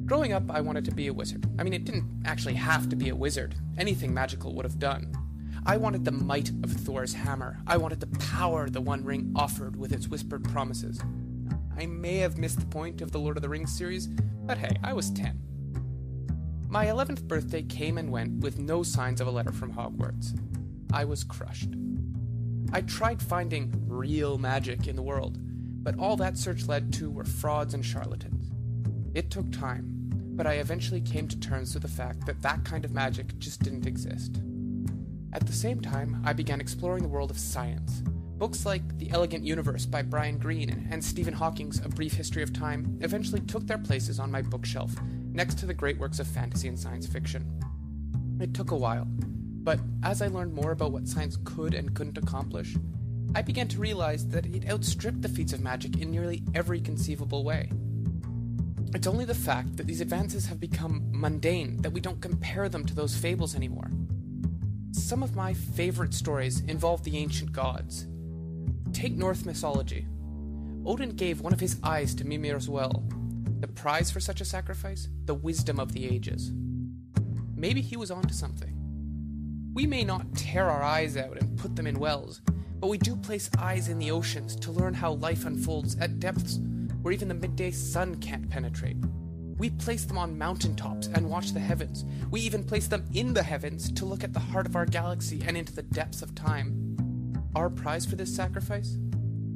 Growing up, I wanted to be a wizard. I mean, it didn't actually have to be a wizard. Anything magical would have done. I wanted the might of Thor's hammer. I wanted the power the One Ring offered with its whispered promises. I may have missed the point of the Lord of the Rings series, but hey, I was 10. My 11th birthday came and went with no signs of a letter from Hogwarts. I was crushed. I tried finding real magic in the world, but all that search led to were frauds and charlatans. It took time, but I eventually came to terms with the fact that that kind of magic just didn't exist. At the same time, I began exploring the world of science. Books like The Elegant Universe by Brian Greene and Stephen Hawking's A Brief History of Time eventually took their places on my bookshelf, next to the great works of fantasy and science fiction. It took a while, but as I learned more about what science could and couldn't accomplish, I began to realize that it outstripped the feats of magic in nearly every conceivable way. It's only the fact that these advances have become mundane that we don't compare them to those fables anymore. Some of my favorite stories involve the ancient gods. Take Norse mythology. Odin gave one of his eyes to Mimir's well. The prize for such a sacrifice? The wisdom of the ages. Maybe he was onto something. We may not tear our eyes out and put them in wells, but we do place eyes in the oceans to learn how life unfolds at depths where even the midday sun can't penetrate. We place them on mountaintops and watch the heavens. We even place them in the heavens to look at the heart of our galaxy and into the depths of time. Our prize for this sacrifice?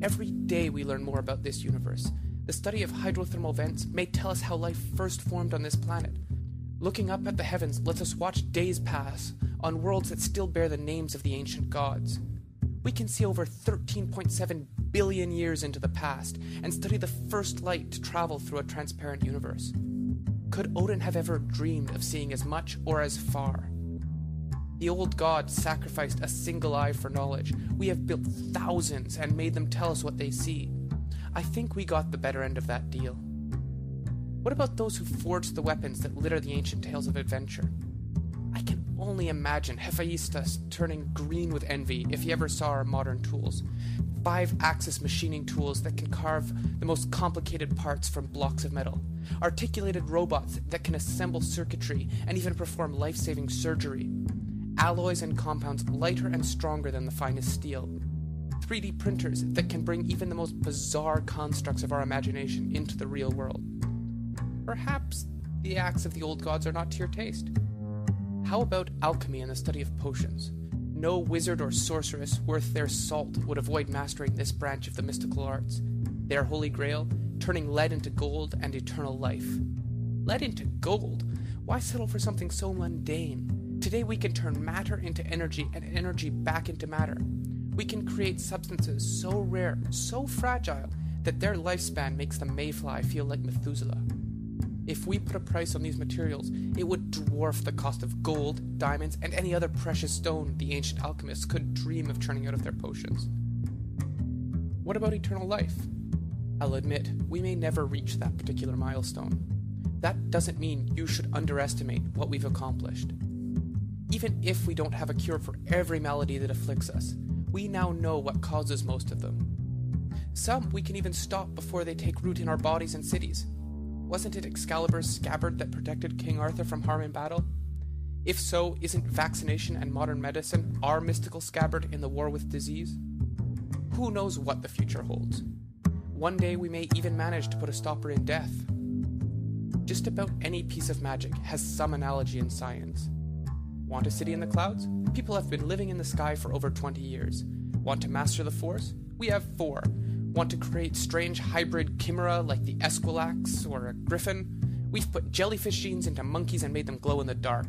Every day we learn more about this universe. The study of hydrothermal vents may tell us how life first formed on this planet. Looking up at the heavens lets us watch days pass on worlds that still bear the names of the ancient gods. We can see over 13.7 billion years into the past and study the first light to travel through a transparent universe. Could Odin have ever dreamed of seeing as much or as far? The old god sacrificed a single eye for knowledge. We have built thousands and made them tell us what they see. I think we got the better end of that deal. What about those who forged the weapons that litter the ancient tales of adventure? I can only imagine Hephaestus turning green with envy if he ever saw our modern tools. 5-axis machining tools that can carve the most complicated parts from blocks of metal. Articulated robots that can assemble circuitry and even perform life-saving surgery. Alloys and compounds lighter and stronger than the finest steel. 3D printers that can bring even the most bizarre constructs of our imagination into the real world. Perhaps the acts of the old gods are not to your taste. How about alchemy and the study of potions? No wizard or sorceress worth their salt would avoid mastering this branch of the mystical arts. Their holy grail, turning lead into gold and eternal life. Lead into gold? Why settle for something so mundane? Today we can turn matter into energy and energy back into matter. We can create substances so rare, so fragile, that their lifespan makes the mayfly feel like Methuselah. If we put a price on these materials, it would dwarf the cost of gold, diamonds, and any other precious stone the ancient alchemists could dream of churning out of their potions. What about eternal life? I'll admit, we may never reach that particular milestone. That doesn't mean you should underestimate what we've accomplished. Even if we don't have a cure for every malady that afflicts us, we now know what causes most of them. Some we can even stop before they take root in our bodies and cities. Wasn't it Excalibur's scabbard that protected King Arthur from harm in battle? If so, isn't vaccination and modern medicine our mystical scabbard in the war with disease? Who knows what the future holds? One day we may even manage to put a stopper in death. Just about any piece of magic has some analogy in science. Want a city in the clouds? People have been living in the sky for over 20 years. Want to master the Force? We have 4. Want to create strange hybrid chimera like the Esquilax or a griffin? We've put jellyfish genes into monkeys and made them glow in the dark.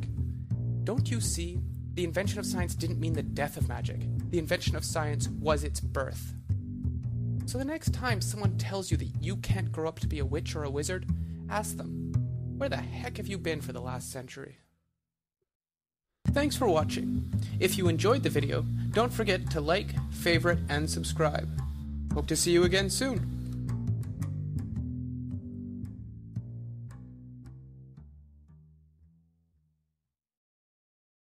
Don't you see? The invention of science didn't mean the death of magic. The invention of science was its birth. So the next time someone tells you that you can't grow up to be a witch or a wizard, ask them, where the heck have you been for the last century? Thanks for watching. If you enjoyed the video, don't forget to like, favorite, and subscribe. Hope to see you again soon.